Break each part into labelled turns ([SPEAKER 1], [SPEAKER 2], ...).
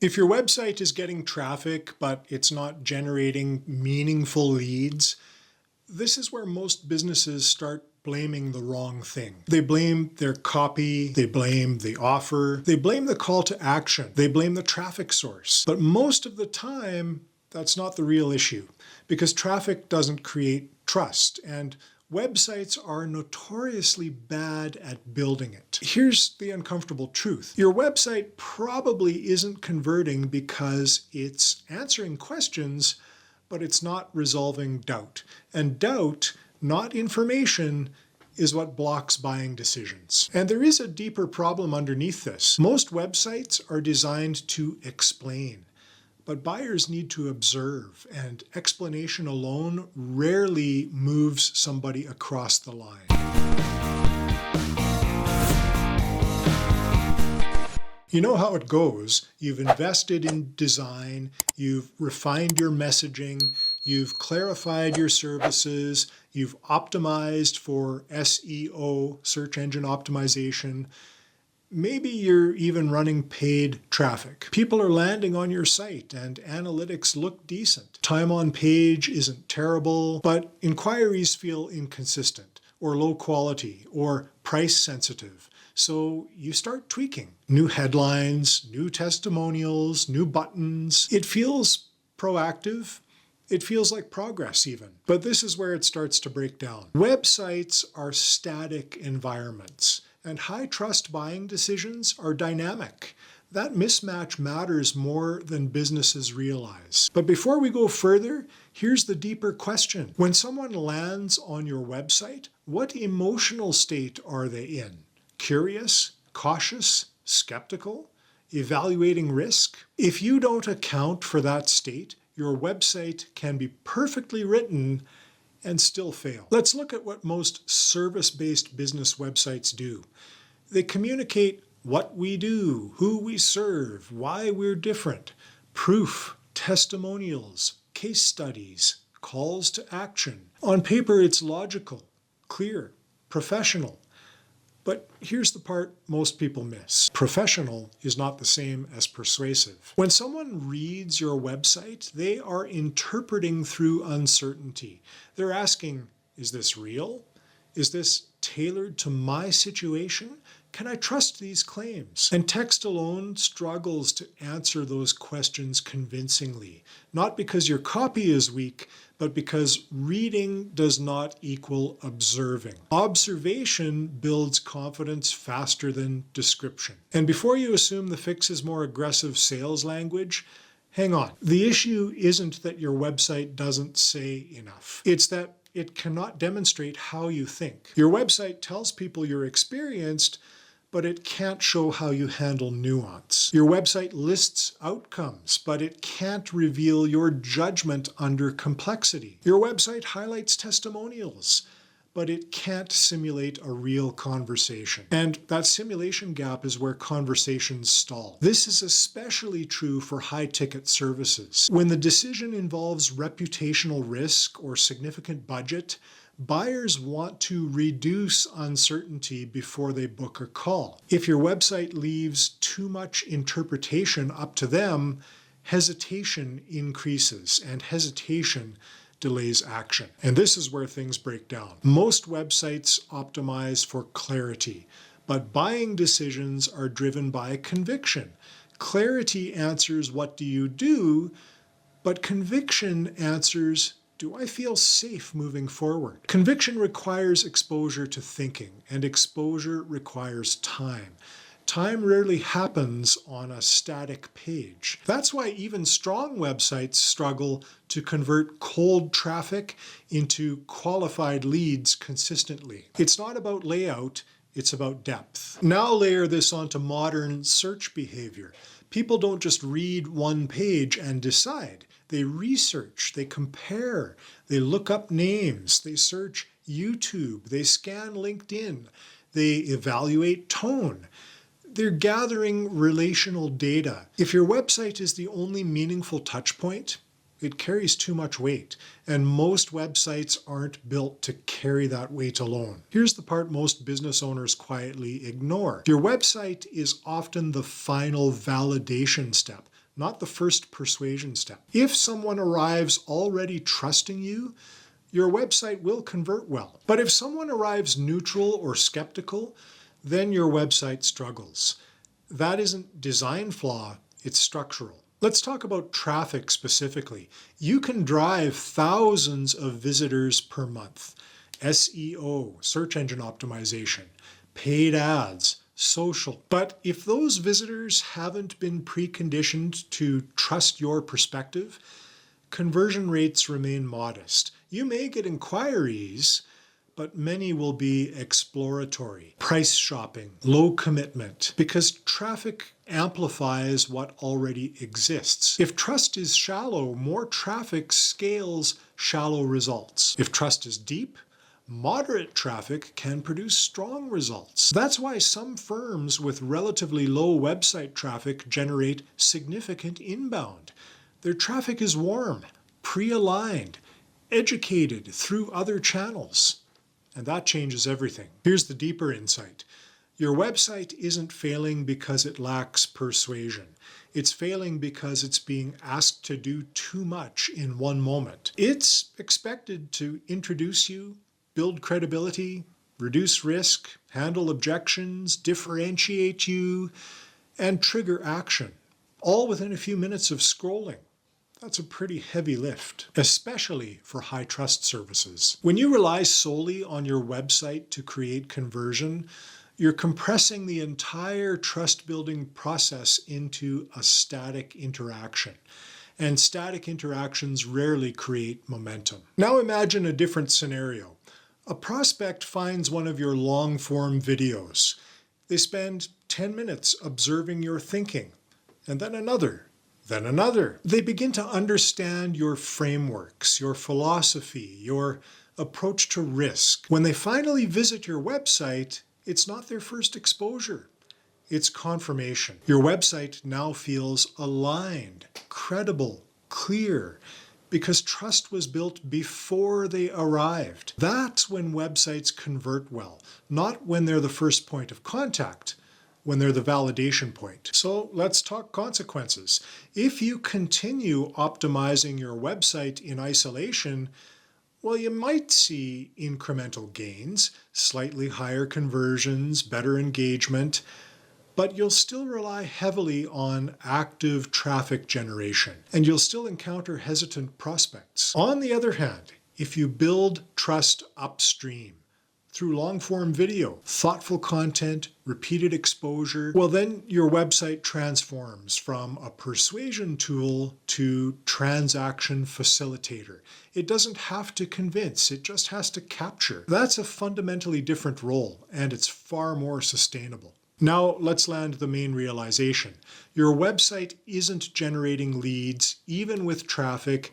[SPEAKER 1] If your website is getting traffic, but it's not generating meaningful leads, this is where most businesses start blaming the wrong thing. They blame their copy, they blame the offer, they blame the call to action, they blame the traffic source. But most of the time, that's not the real issue, because traffic doesn't create trust, and websites are notoriously bad at building it. Here's the uncomfortable truth. Your website probably isn't converting because it's answering questions, but it's not resolving doubt. And doubt, not information, is what blocks buying decisions. And there is a deeper problem underneath this. Most websites are designed to explain, but buyers need to observe, and explanation alone rarely moves somebody across the line. You know how it goes. You've invested in design, you've refined your messaging, you've clarified your services, you've optimized for SEO, search engine optimization. Maybe you're even running paid traffic. People are landing on your site and analytics look decent. Time on page isn't terrible, but inquiries feel inconsistent or low quality or price sensitive. So you start tweaking. New headlines, new testimonials, new buttons. It feels proactive. It feels like progress even. But this is where it starts to break down. Websites are static environments, and high-trust buying decisions are dynamic. That mismatch matters more than businesses realize. But before we go further, here's the deeper question. When someone lands on your website, what emotional state are they in? Curious, cautious, skeptical, evaluating risk? If you don't account for that state, your website can be perfectly written and still fail. Let's look at what most service-based business websites do. They communicate what we do, who we serve, why we're different, proof, testimonials, case studies, calls to action. On paper, it's logical, clear, professional. But here's the part most people miss. Professional is not the same as persuasive. When someone reads your website, they are interpreting through uncertainty. They're asking, is this real? Is this tailored to my situation? Can I trust these claims? And text alone struggles to answer those questions convincingly, not because your copy is weak, but because reading does not equal observing. Observation builds confidence faster than description. And before you assume the fix is more aggressive sales language, hang on. The issue isn't that your website doesn't say enough. It's that it cannot demonstrate how you think. Your website tells people you're experienced, but it can't show how you handle nuance. Your website lists outcomes, but it can't reveal your judgment under complexity. Your website highlights testimonials, but it can't simulate a real conversation. And that simulation gap is where conversations stall. This is especially true for high-ticket services. When the decision involves reputational risk or significant budget, buyers want to reduce uncertainty before they book a call. If your website leaves too much interpretation up to them, hesitation increases, and hesitation delays action. And this is where things break down. Most websites optimize for clarity, but buying decisions are driven by conviction. Clarity answers, what do you do? But conviction answers, do I feel safe moving forward? Conviction requires exposure to thinking, and exposure requires time. Time rarely happens on a static page. That's why even strong websites struggle to convert cold traffic into qualified leads consistently. It's not about layout, it's about depth. Now layer this onto modern search behavior. People don't just read one page and decide. They research, they compare, they look up names, they search YouTube, they scan LinkedIn, they evaluate tone. They're gathering relational data. If your website is the only meaningful touch point, it carries too much weight, and most websites aren't built to carry that weight alone. Here's the part most business owners quietly ignore. Your website is often the final validation step, not the first persuasion step. If someone arrives already trusting you, your website will convert well. But if someone arrives neutral or skeptical, then your website struggles. That isn't design flaw, it's structural. Let's talk about traffic specifically. You can drive thousands of visitors per month. SEO, search engine optimization, paid ads, social. But if those visitors haven't been preconditioned to trust your perspective, conversion rates remain modest. You may get inquiries, but many will be exploratory, price shopping, low commitment, because traffic amplifies what already exists. If trust is shallow, more traffic scales shallow results. If trust is deep, moderate traffic can produce strong results. That's why some firms with relatively low website traffic generate significant inbound. Their traffic is warm, pre-aligned, educated through other channels. And that changes everything. Here's the deeper insight. Your website isn't failing because it lacks persuasion. It's failing because it's being asked to do too much in one moment. It's expected to introduce you, build credibility, reduce risk, handle objections, differentiate you, and trigger action, all within a few minutes of scrolling. That's a pretty heavy lift, especially for high trust services. When you rely solely on your website to create conversion, you're compressing the entire trust building process into a static interaction. And static interactions rarely create momentum. Now imagine a different scenario. A prospect finds one of your long-form videos. They spend 10 minutes observing your thinking, and then another. Then another. They begin to understand your frameworks, your philosophy, your approach to risk. When they finally visit your website, it's not their first exposure. It's confirmation. Your website now feels aligned, credible, clear, because trust was built before they arrived. That's when websites convert well, not when they're the first point of contact, when they're the validation point. So let's talk consequences. If you continue optimizing your website in isolation, well, you might see incremental gains, slightly higher conversions, better engagement, but you'll still rely heavily on active traffic generation, and you'll still encounter hesitant prospects. On the other hand, if you build trust upstream, through long-form video, thoughtful content, repeated exposure, well then your website transforms from a persuasion tool to transaction facilitator. It doesn't have to convince, it just has to capture. That's a fundamentally different role, and it's far more sustainable. Now let's land the main realization. Your website isn't generating leads, even with traffic,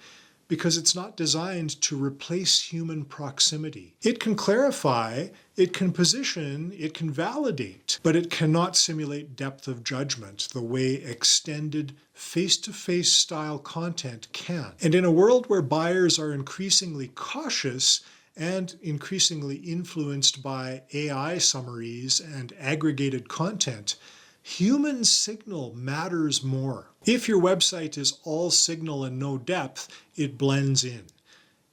[SPEAKER 1] because it's not designed to replace human proximity. It can clarify, it can position, it can validate, but it cannot simulate depth of judgment the way extended face-to-face style content can. And in a world where buyers are increasingly cautious and increasingly influenced by AI summaries and aggregated content, human signal matters more. If your website is all signal and no depth, it blends in.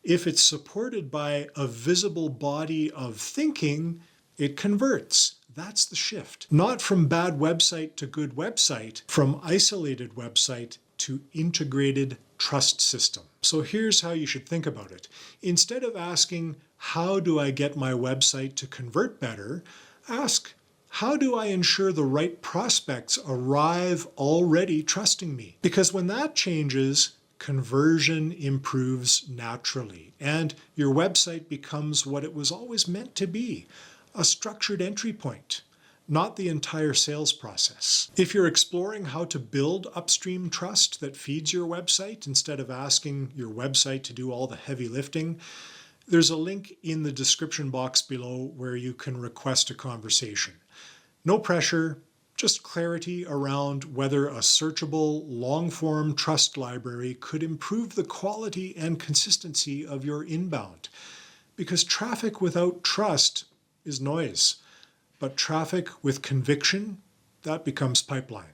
[SPEAKER 1] If it's supported by a visible body of thinking, it converts. That's the shift. Not from bad website to good website, from isolated website to integrated trust system. So here's how you should think about it. Instead of asking, how do I get my website to convert better? Ask, how do I ensure the right prospects arrive already trusting me? Because when that changes, conversion improves naturally, and your website becomes what it was always meant to be, a structured entry point, not the entire sales process. If you're exploring how to build upstream trust that feeds your website instead of asking your website to do all the heavy lifting, there's a link in the description box below where you can request a conversation. No pressure, just clarity around whether a searchable, long-form trust library could improve the quality and consistency of your inbound. Because traffic without trust is noise, but traffic with conviction, that becomes pipeline.